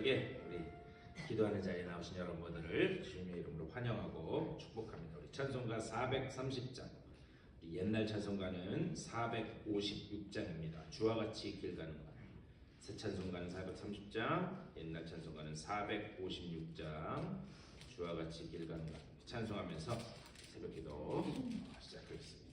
새벽에 우리 기도하는 자리에 나오신 여러분들을 주님의 이름으로 환영하고 축복합니다. 우리 찬송가 430장, 옛날 찬송가는 456장입니다. 주와 같이 길 가는 것. 새 찬송가는 430장, 옛날 찬송가는 456장, 주와 같이 길 가는 것. 찬송하면서 새벽 기도 시작하겠습니다.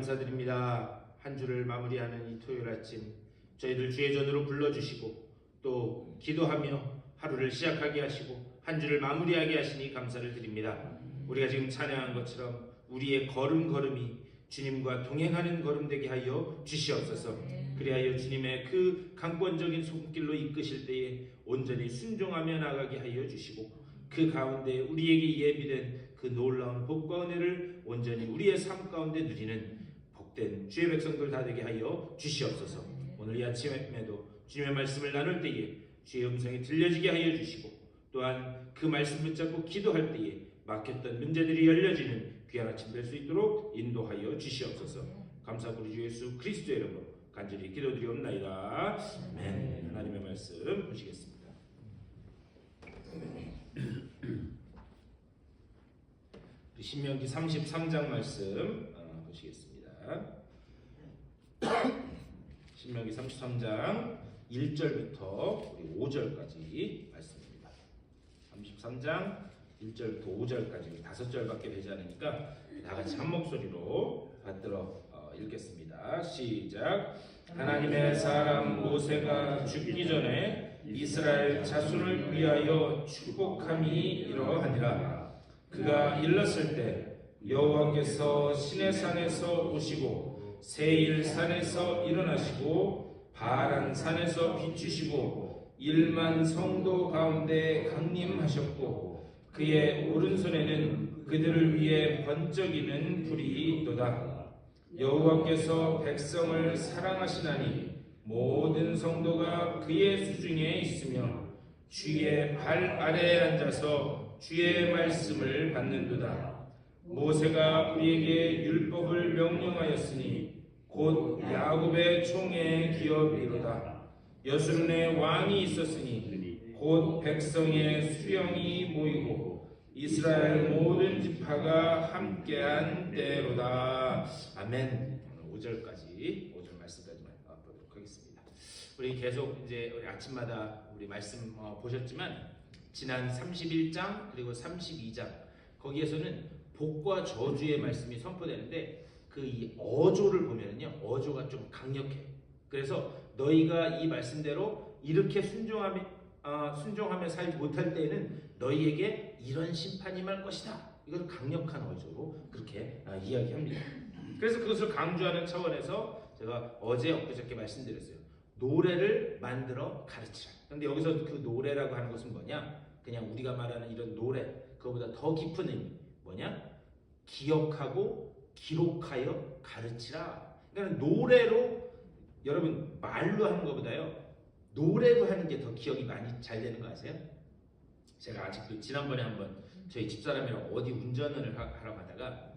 감사드립니다. 한 주를 마무리하는 이 토요일 아침 저희들 주의 전으로 불러주시고 또 기도하며 하루를 시작하게 하시고 한 주를 마무리하게 하시니 감사를 드립니다. 우리가 지금 찬양한 것처럼 우리의 걸음걸음이 주님과 동행하는 걸음 되게 하여 주시옵소서. 그리하여 주님의 그 강권적인 손길로 이끄실 때에 온전히 순종하며 나가게 하여 주시고 그 가운데 우리에게 예비된 그 놀라운 복과 은혜를 온전히 우리의 삶 가운데 누리는 복된 주의 백성들 다 되게 하여 주시옵소서. 오늘 이 아침에도 주님의 말씀을 나눌 때에 주의 음성이 들려지게 하여 주시고 또한 그 말씀 붙잡고 기도할 때에 막혔던 문제들이 열려지는 귀한 아침 될 수 있도록 인도하여 주시옵소서. 감사드리고 주 예수 그리스도의 이름으로 간절히 기도드리옵나이다. 아멘. 하나님의 말씀 보시겠습니다. 신명기 33장 말씀 보시겠습니다. 신명기 33장 1절부터 우리 5절까지 말씀입니다. 33장 1절부터 5절까지 5절밖에 되지 않으니까 다 같이 한 목소리로 받들어 읽겠습니다. 시작. 하나님의 사람 모세가 죽기 전에 이스라엘 자손을 위하여 축복함이 이러하니라. 그가 일렀을 때 여호와께서 시내산에서 오시고 세일산에서 일어나시고 바란산에서 비추시고 1만 성도 가운데 강림하셨고 그의 오른손에는 그들을 위해 번쩍이는 불이 있도다. 여호와께서 백성을 사랑하시나니 모든 성도가 그의 수중에 있으며 주의 발 아래에 앉아서 주의 말씀을 받는도다. 모세가 우리에게 율법을 명령하였으니 곧 야곱의 총의 기업이로다. 여수론에 왕이 있었으니 곧 백성의 수령이 모이고 이스라엘 모든 지파가 함께한 때로다. 아멘. 5절 말씀까지만 보도록 하겠습니다. 우리 계속 이제 우리 아침마다 우리 말씀 보셨지만 지난 31장 그리고 32장 거기에서는 복과 저주의 말씀이 선포되는데 그 이 어조를 보면은요 어조가 좀 강력해. 그래서 너희가 이 말씀대로 이렇게 순종하며 살지 못할 때에는 너희에게 이런 심판이 말 것이다. 이것을 강력한 어조로 그렇게 이야기합니다. 그래서 그것을 강조하는 차원에서 제가 어제 엊그저께 말씀드렸어요. 노래를 만들어 가르치라. 그런데 여기서 그 노래라고 하는 것은 뭐냐? 그냥 우리가 말하는 이런 노래, 그거보다 더 깊은 의미 뭐냐? 기억하고 기록하여 가르치라. 그러니까 노래로 여러분 말로 하는 것보다요 노래로 하는 게 더 기억이 많이 잘 되는 거 아세요? 제가 아직도 지난번에 한번 저희 집사람이랑 어디 운전을 하러 가다가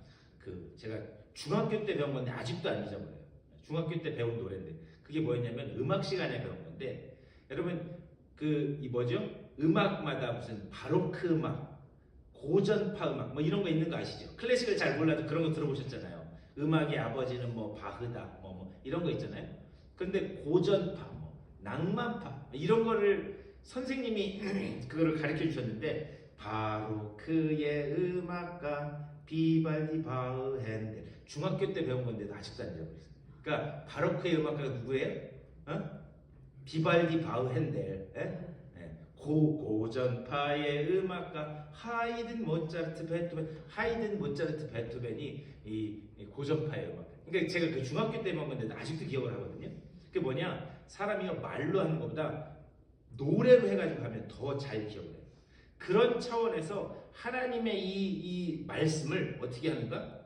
제가 중학교 때 배운 건데 아직도 안 잊어버려요. 중학교 때 배운 노래인데 그게 뭐였냐면 음악 시간에 배운 건데 여러분 이 뭐죠? 음악마다 무슨 바로크 음악, 고전파 음악 뭐 이런 거 있는 거 아시죠? 클래식을 잘 몰라도 그런 거 들어보셨잖아요. 음악의 아버지는 뭐 바흐다 뭐 이런 거 있잖아요. 근데 고전파, 낭만파 이런 거를 선생님이 그거를 가르쳐 주셨는데 바로크의 음악가 비발디 바흐 핸델 중학교 때 배운 건데도 아직도 안 잊어버렸어요. 그러니까 바로크의 음악가가 누구예요? 비발디 바흐 핸델. 고전파의 음악가 하이든 모차르트 베토벤이 이 고전파의 음악. 그러니까 제가 그 중학교 때 배운 건데도 아직도 기억을 하거든요. 그게 뭐냐? 사람이 말로 하는 것보다 노래로 해가지고 하면 더 잘 기억을 해요. 그런 차원에서 하나님의 이 말씀을 어떻게 하는가?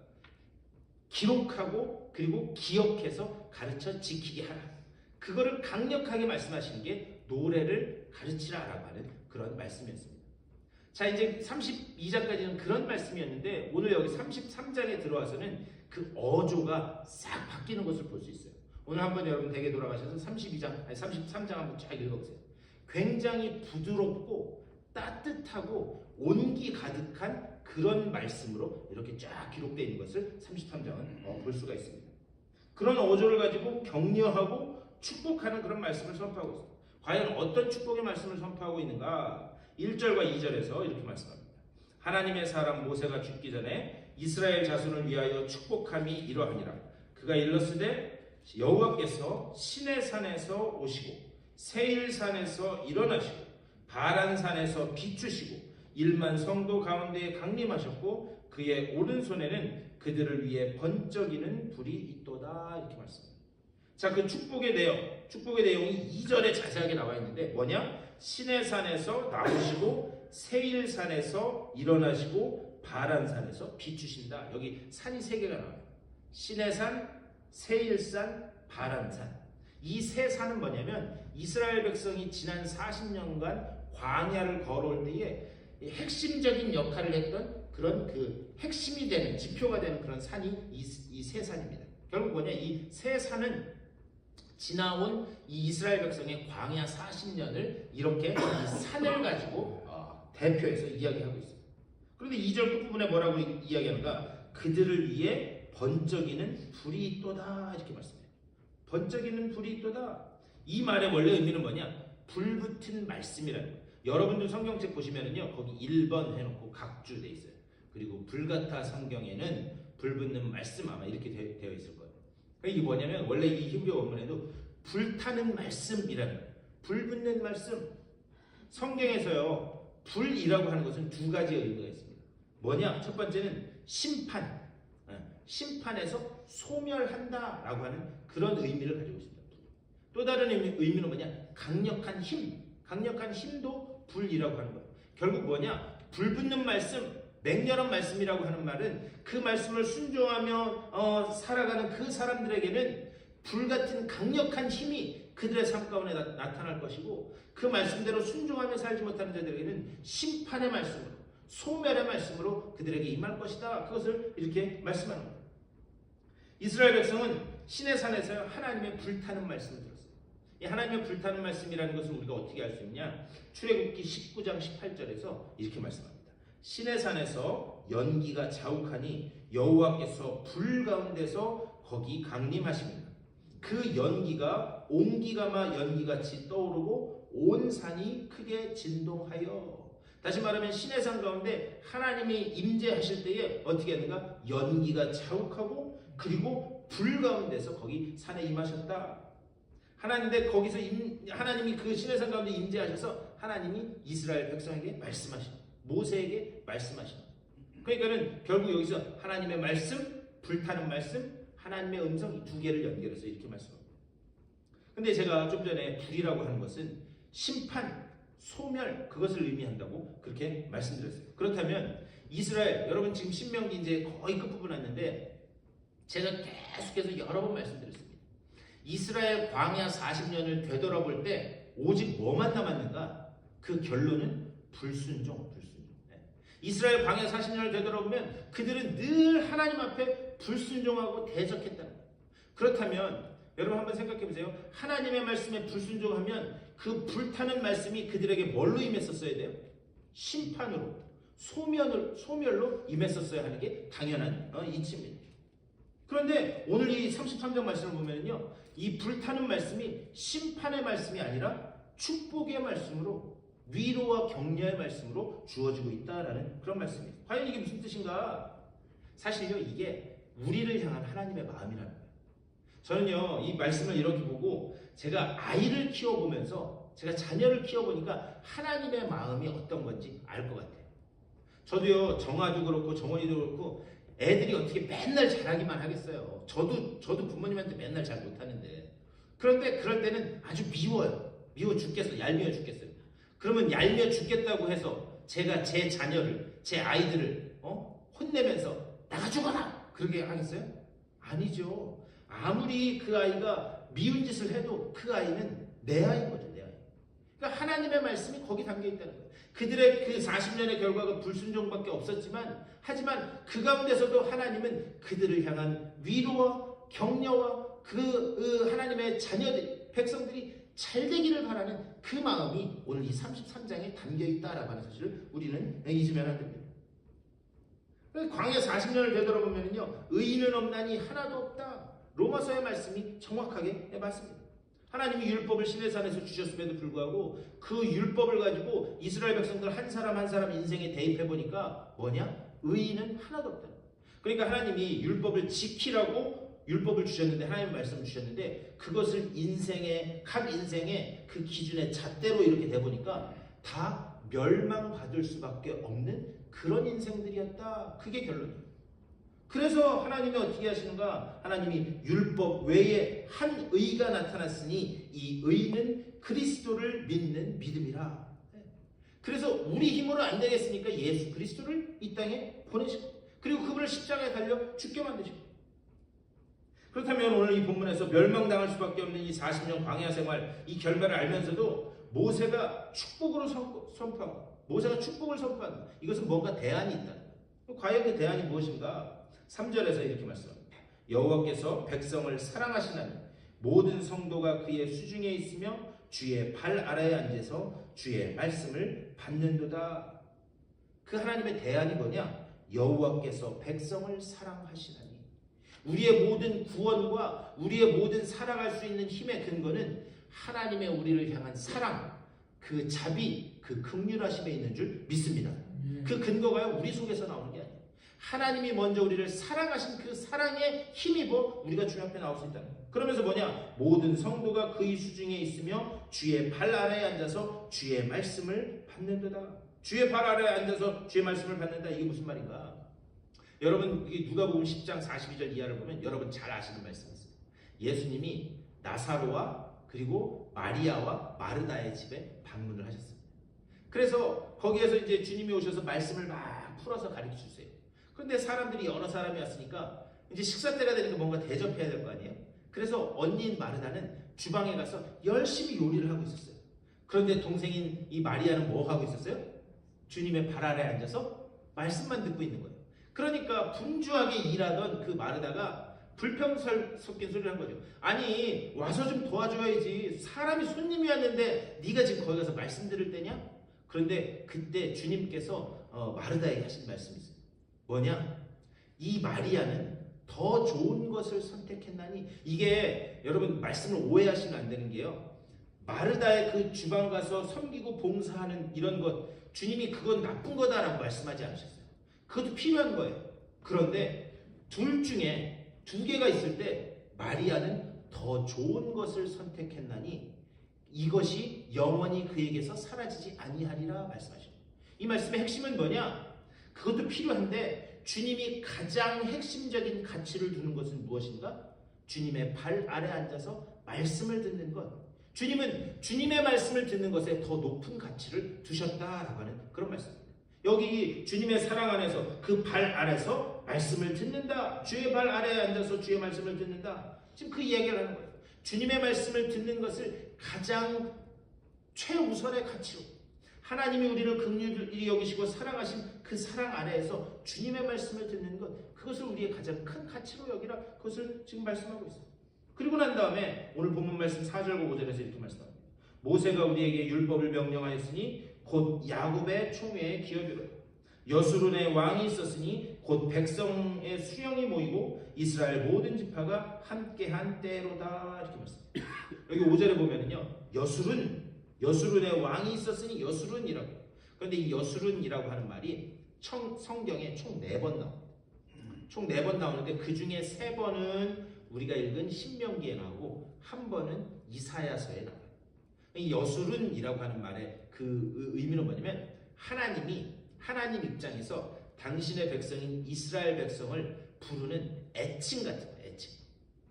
기록하고 그리고 기억해서 가르쳐 지키게 하라. 그거를 강력하게 말씀하시는 게 노래를 가르치라라고 하는 그런 말씀이었습니다. 자, 이제 32장까지는 그런 말씀이었는데 오늘 여기 33장에 들어와서는 그 어조가 싹 바뀌는 것을 볼 수 있어요. 오늘 한번 여러분 댁에 돌아가셔서 33장 한번 쫙 읽어보세요. 굉장히 부드럽고 따뜻하고 온기 가득한 그런 말씀으로 이렇게 쫙 기록되어 있는 것을 33장은 볼 수가 있습니다. 그런 어조를 가지고 격려하고 축복하는 그런 말씀을 선포하고 있습니다. 과연 어떤 축복의 말씀을 선포하고 있는가? 1절과 2절에서 이렇게 말씀합니다. 하나님의 사람 모세가 죽기 전에 이스라엘 자손을 위하여 축복함이 이러하니라. 그가 일렀으되 여호와께서 시내산에서 오시고 세일산에서 일어나시고 바란산에서 비추시고 1만 성도 가운데 강림하셨고 그의 오른손에는 그들을 위해 번쩍이는 불이 있도다. 이렇게 말씀합니다. 자, 그 축복의 내용이 2절에 자세하게 나와 있는데 뭐냐? 시내산에서 나오시고 세일산에서 일어나시고 바란산에서 비추신다. 여기 산이 3개가 나와요. 시내산, 세일산, 바란산. 이 세 산은 뭐냐면 이스라엘 백성이 지난 40년간 광야를 걸어올 때에 핵심적인 역할을 했던 그런 그 핵심이 되는 지표가 되는 그런 산이 이 세 산입니다. 결국 뭐냐? 이 세 산은 지나온 이 이스라엘 백성의 광야 40년을 이렇게 이 산을 가지고 대표해서 이야기하고 있습니다. 그런데 2절 끝부분에 뭐라고 이야기하는가? 그들을 위해 번쩍이는 불이 있도다 이렇게 말씀해요. 번쩍이는 불이 있도다. 이 말의 원래 의미는 뭐냐? 불붙은 말씀이라는 거예요. 여러분들 성경책 보시면은요 거기 1번 해놓고 각주 돼 있어요. 그리고 불가타 성경에는 불붙는 말씀 아마 이렇게 되어 있을 거예요. 그러니까 이게 뭐냐면 원래 이 히브리 원문에도 불타는 말씀이라는 거예요. 불붙는 말씀. 성경에서요 불이라고 하는 것은 두 가지 의미가 있습니다. 뭐냐? 첫 번째는 심판. 심판에서 소멸한다라고 하는 그런 의미를 가지고 있습니다. 또 다른 의미는 뭐냐? 강력한 힘. 강력한 힘도 불이라고 하는 거예요. 결국 뭐냐? 불붙는 말씀, 맹렬한 말씀이라고 하는 말은 그 말씀을 순종하며 살아가는 그 사람들에게는 불같은 강력한 힘이 그들의 삶 가운데 나타날 것이고 그 말씀대로 순종하며 살지 못하는 자들에게는 심판의 말씀으로 소멸의 말씀으로 그들에게 임할 것이다. 그것을 이렇게 말씀하는 겁니다. 이스라엘 백성은 시내산에서 하나님의 불타는 말씀을 들었어요. 이 하나님의 불타는 말씀이라는 것을 우리가 어떻게 알 수 있냐? 출애굽기 19장 18절에서 이렇게 말씀합니다. 시내산에서 연기가 자욱하니 여호와께서 불 가운데서 거기 강림하십니다. 그 연기가 옹기가마 연기같이 떠오르고 온 산이 크게 진동하여. 다시 말하면 시내산 가운데 하나님이 임재하실 때에 어떻게 하는가? 연기가 자욱하고 그리고 불 가운데서 거기 산에 임하셨다. 하나님인데 거기서 하나님이 그 시내산 가운데 임재하셔서 하나님이 이스라엘 백성에게 말씀하신 모세에게 말씀하신. 그러니까는 결국 여기서 하나님의 말씀, 불타는 말씀, 하나님의 음성 이 두 개를 연결해서 이렇게 말씀합니다. 근데 제가 좀 전에 불이라고 하는 것은 심판, 소멸 그것을 의미한다고 그렇게 말씀드렸어요. 그렇다면 이스라엘 여러분 지금 신명기 이제 거의 끝부분 왔는데 제가 계속해서 여러 번 말씀드렸습니다. 이스라엘 광야 40년을 되돌아볼 때 오직 뭐만 남았는가? 그 결론은 불순종. 이스라엘 광야 40년을 되돌아보면 그들은 늘 하나님 앞에 불순종하고 대적했다는 거예요. 그렇다면 여러분 한번 생각해 보세요. 하나님의 말씀에 불순종하면 그 불타는 말씀이 그들에게 뭘로 임했었어야 돼요? 심판으로, 소멸로 임했었어야 하는 게 당연한 이치입니다. 그런데 오늘 이 33장 말씀을 보면요, 이 불타는 말씀이 심판의 말씀이 아니라 축복의 말씀으로, 위로와 격려의 말씀으로 주어지고 있다라는 그런 말씀입니다. 과연 이게 무슨 뜻인가? 사실요, 이게 우리를 향한 하나님의 마음이라는 거예요. 저는요, 이 말씀을 이렇게 보고 제가 아이를 키워보면서 제가 자녀를 키워보니까 하나님의 마음이 어떤 건지 알 것 같아요. 저도요, 정아도 그렇고 정원이도 그렇고 애들이 어떻게 맨날 잘하기만 하겠어요. 저도 부모님한테 맨날 잘 못하는데. 그런데 그럴 때는 아주 미워요. 미워 죽겠어. 얄미워 죽겠어요. 그러면 얄미워 죽겠다고 해서 제가 제 자녀를, 제 아이들을 혼내면서 나가 죽어라! 그러게 하겠어요? 아니죠. 아무리 그 아이가 미운 짓을 해도 그 아이는 내 아이인 거죠. 내 아이. 그러니까 하나님의 말씀이 거기 담겨 있다는 거예요. 그들의 그 40년의 결과가 불순종밖에 없었지만 하지만 그 가운데서도 하나님은 그들을 향한 위로와 격려와 그 하나님의 자녀들, 백성들이 잘 되기를 바라는 그 마음이 오늘 이 33장에 담겨 있다라고 하는 사실을 우리는 잊으면 안 됩니다. 광야 40년을 되돌아보면요, 의인은 없나니 하나도 없다. 로마서의 말씀이 정확하게 맞습니다. 하나님이 율법을 시내산에서 주셨음에도 불구하고 그 율법을 가지고 이스라엘 백성들 한 사람 한 사람 인생에 대입해 보니까 뭐냐? 의인은 하나도 없다. 그러니까 하나님이 율법을 지키라고 율법을 주셨는데, 하나님 말씀을 주셨는데 그것을 각 인생의 그 기준의 잣대로 이렇게 돼 보니까 다 멸망받을 수밖에 없는 그런 인생들이었다. 그게 결론이에요. 그래서 하나님이 어떻게 하시는가? 하나님이 율법 외에 한 의가 나타났으니 이 의는 그리스도를 믿는 믿음이라. 그래서 우리 힘으로 안 되겠으니까 예수 그리스도를 이 땅에 보내시고 그리고 그분을 십자가에 달려 죽게 만드시고. 그렇다면 오늘 이 본문에서 멸망당할 수밖에 없는 이 40년 광야 생활, 이 결말을 알면서도 모세가 축복으로 선포하고 모세가 축복을 선포한다. 이것은 뭔가 대안이 있다. 과연 그 대안이 무엇인가? 3절에서 이렇게 말씀합니다. 여호와께서 백성을 사랑하시나니 모든 성도가 그의 수중에 있으며 주의 발 아래에 앉아서 주의 말씀을 받는도다. 그 하나님의 대안이 뭐냐? 여호와께서 백성을 사랑하시나니. 우리의 모든 구원과 우리의 모든 살아갈 수 있는 힘의 근거는 하나님의 우리를 향한 사랑, 그 자비, 그 긍휼하심에 있는 줄 믿습니다. 그 근거가요, 우리 속에서 나오는 게 아니에요. 하나님이 먼저 우리를 사랑하신 그 사랑에 힘입어 우리가 주님 앞에 나올 수 있다는 거예요. 그러면서 뭐냐? 모든 성도가 그의 수중에 있으며 주의 발 아래에 앉아서 주의 말씀을 받는도다. 주의 발 아래에 앉아서 주의 말씀을 받는다. 이게 무슨 말인가? 여러분, 누가복음 10장 42절 이하를 보면 여러분 잘 아시는 말씀이었어요. 예수님이 나사로와 그리고 마리아와 마르다의 집에 방문을 하셨습니다. 그래서 거기에서 이제 주님이 오셔서 말씀을 막 풀어서 가르쳐 주세요. 그런데 사람들이 여러 사람이 왔으니까 이제 식사 때가 되니까 뭔가 대접해야 될 거 아니에요? 그래서 언니인 마르다는 주방에 가서 열심히 요리를 하고 있었어요. 그런데 동생인 이 마리아는 뭐 하고 있었어요? 주님의 발 아래에 앉아서 말씀만 듣고 있는 거예요. 그러니까 분주하게 일하던 그 마르다가 불평 섞인 소리를 한 거죠. 아니, 와서 좀 도와줘야지. 사람이 손님이 왔는데 네가 지금 거기 가서 말씀 들을 때냐? 그런데 그때 주님께서 마르다에게 하신 말씀이 있어요. 뭐냐? 이 마리아는 더 좋은 것을 선택했나니. 이게 여러분 말씀을 오해하시면 안 되는 게요, 마르다의 그 주방 가서 섬기고 봉사하는 이런 것, 주님이 그건 나쁜 거다라고 말씀하지 않으셨어요. 그것도 필요한 거예요. 그런데 둘 중에 두 개가 있을 때 마리아는 더 좋은 것을 선택했나니 이것이 영원히 그에게서 사라지지 아니하리라 말씀하십니다. 이 말씀의 핵심은 뭐냐? 그것도 필요한데 주님이 가장 핵심적인 가치를 두는 것은 무엇인가? 주님의 발 아래 앉아서 말씀을 듣는 것. 주님은 주님의 말씀을 듣는 것에 더 높은 가치를 두셨다라고 하는 그런 말씀입니다. 여기 주님의 사랑 안에서 그 발 아래서 말씀을 듣는다. 주의 발 아래에 앉아서 주의 말씀을 듣는다. 지금 그 이야기를 하는 거예요. 주님의 말씀을 듣는 것을 가장 최우선의 가치로, 하나님이 우리를 긍휼히 여기시고 사랑하신 그 사랑 아래에서 주님의 말씀을 듣는 것, 그것을 우리의 가장 큰 가치로 여기라, 그것을 지금 말씀하고 있어요. 그리고 난 다음에 오늘 본문 말씀 4절과 5절에서 이렇게 말씀합니다. 모세가 우리에게 율법을 명령하였으니 곧 야곱의 총회에 기업이로다. 여수론의 왕이 있었으니 곧 백성의 수령이 모이고 이스라엘 모든 지파가 함께한 때로다. 이렇게 말씀합니다. 여기 5절에 보면은요, 여수론의 왕이 있었으니 여수론이라고. 그런데 이 여수론이라고 하는 말이 성경에 총 4번 나옵니다. 총 4번 나오는데 그 중에 3번은 우리가 읽은 신명기에 나오고 한 번은 이사야서에 나와요. 이 여수론이라고 하는 말의 그 의미는 뭐냐면 하나님 입장에서 당신의 백성인 이스라엘 백성을 부르는 애칭 같은 거예요.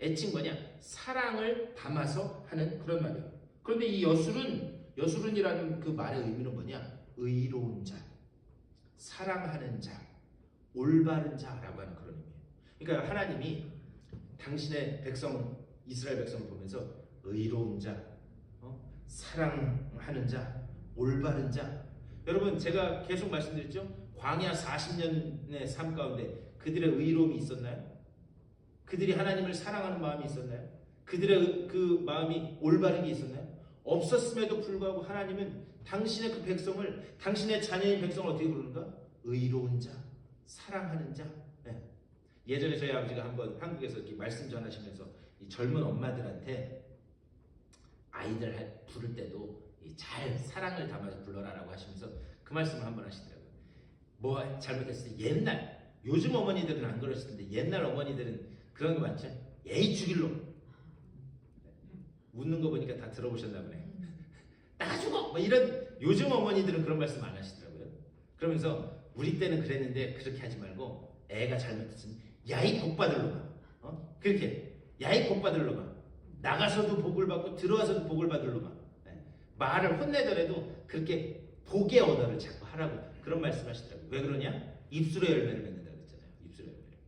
애칭 뭐냐? 사랑을 담아서 하는 그런 말이에요. 그런데 이 여수론이라는 그 말의 의미는 뭐냐? 의로운 자, 사랑하는 자, 올바른 자라고 하는 그런 의미예요. 그러니까 하나님이 당신의 백성, 이스라엘 백성을 보면서 의로운 자, 사랑하는 자, 올바른 자. 여러분, 제가 계속 말씀드렸죠? 광야 40년의 삶 가운데 그들의 의로움이 있었나요? 그들이 하나님을 사랑하는 마음이 있었나요? 그들의 그 마음이 올바른 게 있었나요? 없었음에도 불구하고 하나님은 당신의 그 백성을, 당신의 자녀인 백성을 어떻게 부르는가? 의로운 자, 사랑하는 자. 네. 예전에 저희 아버지가 한번 한국에서 이렇게 말씀 전하시면서 이 젊은 엄마들한테 아이들 부를 때도 잘 사랑을 담아서 불러라라고 하시면서 그 말씀을 한번 하시더라고요. 뭐 잘못했을 때 옛날, 요즘 어머니들은 안 그러실 텐데 옛날 어머니들은 그런 거 많죠. 에이 죽일로. 웃는 거 보니까 다 들어보셨나 보네. 나가 죽어! 뭐 이런, 요즘 어머니들은 그런 말씀 안 하시더라고요. 그러면서 우리 때는 그랬는데 그렇게 하지 말고 애가 잘못했으면 야이 복받을 놈아. 그렇게 야이 복받을 놈아. 나가서도 복을 받고 들어와서도 복을 받을 놈아. 말을 혼내더라도 그렇게 복의 언어를 자꾸 하라고 그런 말씀 하시더라고요. 왜 그러냐? 입술의 열매를 맺는다고 했잖아요. 입술의 열매를.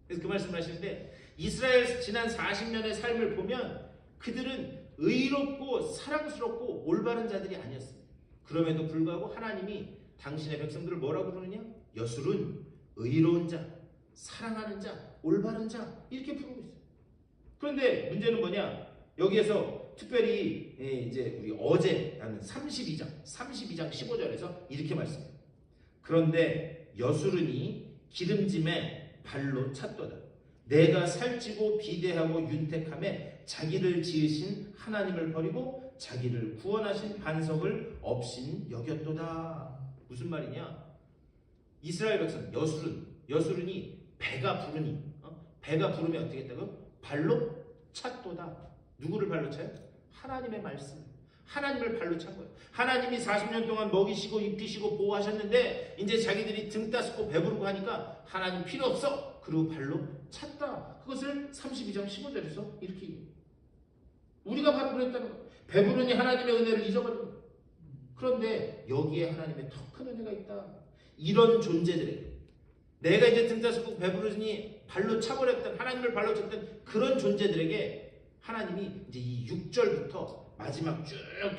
그래서 그 말씀을 하시는데 이스라엘 지난 40년의 삶을 보면 그들은 의롭고 사랑스럽고 올바른 자들이 아니었습니다. 그럼에도 불구하고 하나님이 당신의 백성들을 뭐라고 부르느냐? 여술은 의로운 자, 사랑하는 자, 올바른 자 이렇게 부르고 있어요. 그런데 문제는 뭐냐? 여기에서 특별히 이제 우리 어제 하는 32장 15절에서 이렇게 말씀해요. 그런데 여수르니 기름짐에 발로 찼도다. 내가 살찌고 비대하고 윤택함에 자기를 지으신 하나님을 버리고 자기를 구원하신 반석을 없인 여겼도다. 무슨 말이냐? 이스라엘 백성 여수른이 배가 부르면 어떻게 했다고? 발로 찼도다. 누구를 발로 차요? 하나님의 말씀. 하나님을 발로 찬 거예요. 하나님이 40년 동안 먹이시고 입히시고 보호하셨는데 이제 자기들이 등 따스고 배부르고 하니까 하나님 필요 없어. 그리고 발로 찼다. 그것을 32장 15절에서 이렇게 얘기해요. 우리가 바로 그랬다는 거예요. 배부르니 하나님의 은혜를 잊어버린 거예요. 그런데 여기에 하나님의 더 큰 은혜가 있다. 이런 존재들에게 내가 이제 등 따스고 배부르니 발로 차버렸던 하나님을 발로 찼던 그런 존재들에게 하나님이 이제 이 6절부터 마지막 쭉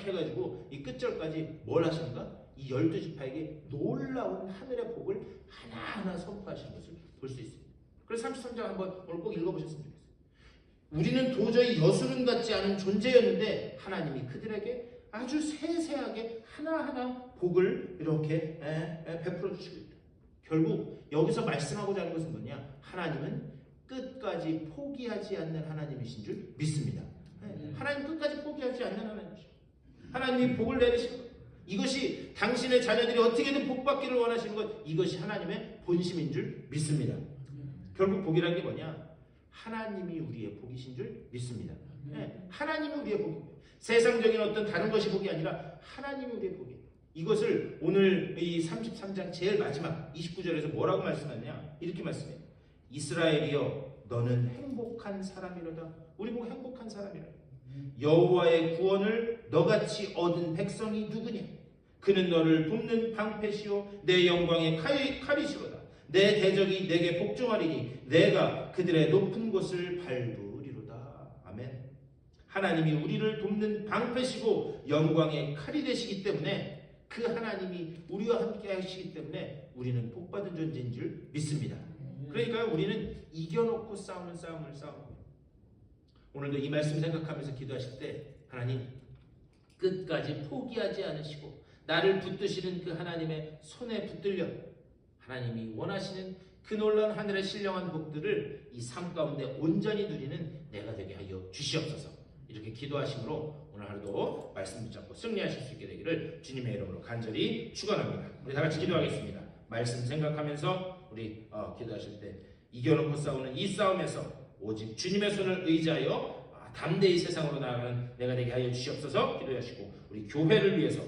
해가지고 이 끝절까지 뭘 하십니까? 이 12지파에게 놀라운 하늘의 복을 하나하나 선포하시는 것을 볼 수 있습니다. 그래서 33장 한번 오늘 꼭 읽어보셨으면 좋겠어요. 우리는 도저히 여수른 같지 않은 존재였는데 하나님이 그들에게 아주 세세하게 하나하나 복을 이렇게 베풀어 주시고 있다. 결국 여기서 말씀하고자 하는 것은 뭐냐? 하나님은 끝까지 포기하지 않는 하나님이신 줄 믿습니다. 하나님 끝까지 포기하지 않는 하나님이시죠. 하나님이 복을 내리신 것, 이것이 당신의 자녀들이 어떻게든 복받기를 원하시는 것, 이것이 하나님의 본심인 줄 믿습니다. 결국 복이라는 게 뭐냐? 하나님이 우리의 복이신 줄 믿습니다. 하나님이 우리의 복입니다. 세상적인 어떤 다른 것이 복이 아니라 하나님이 우리의 복이에요. 이것을 오늘 이 33장 제일 마지막 29절에서 뭐라고 말씀하냐? 이렇게 말씀해요. 이스라엘이여 너는 행복한 사람이로다. 우리 보고 행복한 사람이라. 여호와의 구원을 너같이 얻은 백성이 누구냐? 그는 너를 돕는 방패시오 내 영광의 칼이시로다. 내 대적이 내게 복종하리니 내가 그들의 높은 곳을 밟으리로다. 아멘. 하나님이 우리를 돕는 방패시고 영광의 칼이 되시기 때문에 그 하나님이 우리와 함께 하시기 때문에 우리는 복받은 존재인 줄 믿습니다. 그러니까 우리는 이겨놓고 싸우는 싸움을 싸우는 거예요. 오늘도 이 말씀 생각하면서 기도하실 때 하나님 끝까지 포기하지 않으시고 나를 붙드시는 그 하나님의 손에 붙들려 하나님이 원하시는 그 놀라운 하늘의 신령한 복들을 이 삶 가운데 온전히 누리는 내가 되게 하여 주시옵소서. 이렇게 기도하심으로 오늘 하루도 말씀 붙잡고 승리하실 수 있게 되기를 주님의 이름으로 간절히 축원합니다. 우리 다 같이 기도하겠습니다. 말씀 생각하면서 우리 기도하실 때 이겨놓고 싸우는 이 싸움에서 오직 주님의 손을 의지하여 담대히 세상으로 나아가는 내가 되게 하여 주시옵소서. 기도하시고 우리 교회를 위해서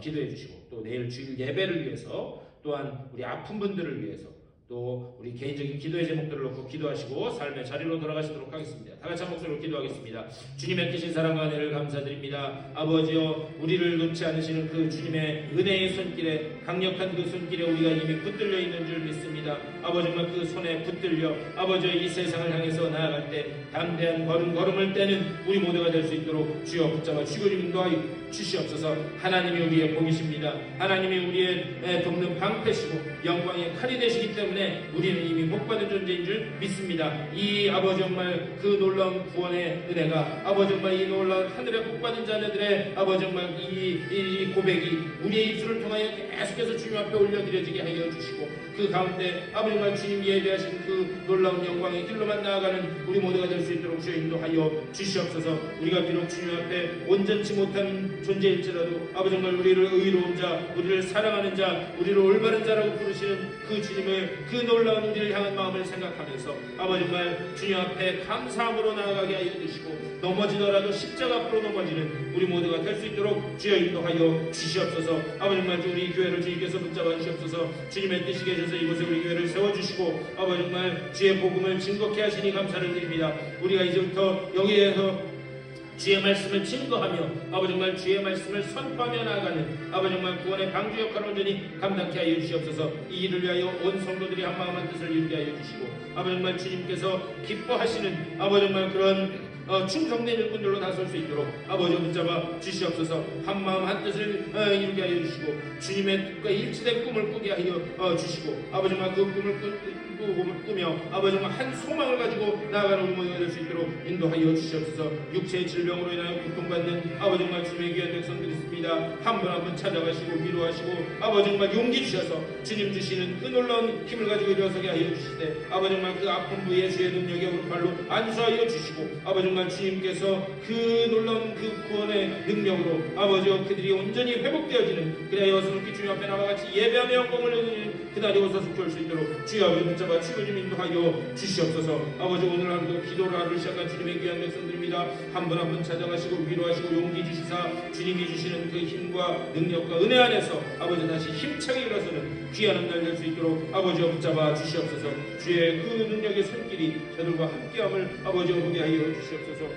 기도해 주시고 또 내일 주일 예배를 위해서 또한 우리 아픈 분들을 위해서 또 우리 개인적인 기도의 제목들을 놓고 기도하시고 삶의 자리로 돌아가시도록 하겠습니다. 다 같이 한 목소리로 기도하겠습니다. 주님의 크신 사랑과 은혜를 감사드립니다. 아버지여 우리를 놓지 않으시는 그 주님의 은혜의 손길에 강력한 그 손길에 우리가 이미 붙들려 있는 줄 믿습니다. 아버지 정말 그 손에 붙들려 아버지여 이 세상을 향해서 나아갈 때 담대한 걸음을 떼는 우리 모두가 될 수 있도록 주여 붙잡아 주시고 인도하여 주시옵소서. 하나님이 우리의 복이십니다. 하나님이 우리의 돕는 방패시고 영광의 칼이 되시기 때문에 우리는 이미 복받은 존재인 줄 믿습니다. 이 아버지 정말 그 놀라운 구원의 은혜가 아버지 정말 이 놀라운 하늘의 복받은 자녀들의 아버지 정말 이 고백이 우리의 입술을 통하여 계속해서 주님 앞에 올려드려지게 하여 주시고 그 가운데 아버지 정말 주님 예배하신 그 놀라운 영광의 길로만 나아가는 우리 모두가 될 수 있도록 주여 인도하여 주시옵소서. 우리가 비록 주님 앞에 온전치 못한 존재일지라도 아버지 정말 우리를 의로운 자, 우리를 사랑하는 자, 우리를 올바른 자라고 부르시는 그 주님의 그 놀라운 우리를 향한 마음을 생각하면서 아버지 정말 주님 앞에 감사함으로 나아가게 하여 주시고 넘어지더라도 십자가 앞으로 넘어지는 우리 모두가 될 수 있도록 주여 인도하여 주시옵소서. 아버지 정말 우리 교회를 주님께서 붙잡아 주시옵소서. 주님의 뜻이 계셔서 이곳에 우리 교회를 세워주시고 아버지 정말 주의 복음을 증거케 하시니 감사를 드립니다. 우리가 이제부터 여기에서 주의 말씀을 증거하며 아버지 정말 주의 말씀을 선포하며 나아가는 아버지 정말 구원의 방주 역할을 온전히 감당케 하여 주시옵소서. 이 일을 위하여 온 성도들이 한 마음 한 뜻을 이루게 하여 주시고 아버지 정말 주님께서 기뻐하시는 아버지 정말 그런 충성된 일꾼들로 나설 수 있도록 아버지 붙잡아 주시옵소서. 한마음 한뜻을 이루게 하여 주시고 주님의 뜻과 일치된 꿈을 꾸게 하여 주시고 아버지 정말 그 꿈을 꾸며 아버지 정말 한 소망을 가지고 나아가는 운명이 될 수 있도록 인도하여 주시옵소서. 육체의 질병으로 인하여 고통받는 아버지 정말 주님의 귀한 백성들이 있습니다. 한 분 한 분 찾아가시고 위로하시고 아버지 정말 용기 주셔서 주님 주시는 그 놀라운 힘을 가지고 일어서게 하여 주시되 아버지 정말 그 아픈 부위에 주의 능력의 오른발로 안수하여 주시고 아버지 정말 주님께서 그 놀라운 그 구원의 능력으로 아버지와 그들이 온전히 회복되어지는 그래야 여호수아께 주님 앞에 나와 같이 예배하며 영광을 얻는 그날이 오소서 구할 수 있도록 주여 아버지 붙잡아 주님 좀 인도하여 주시옵소서. 아버지 오늘 하루도 기도를 하루 시작한 주님의 귀한 백성들입니다. 한 분 한 분 찾아가시고 위로하시고 용기 주시사 주님이 주시는 그 힘과 능력과 은혜 안에서 아버지 다시 힘차게 일어서는 귀한 날 될 수 있도록 아버지와 붙잡아 주시옵소서. 주의 그 능력의 손길이 저들과 함께함을 아버지와 보게 하여 주시옵소서.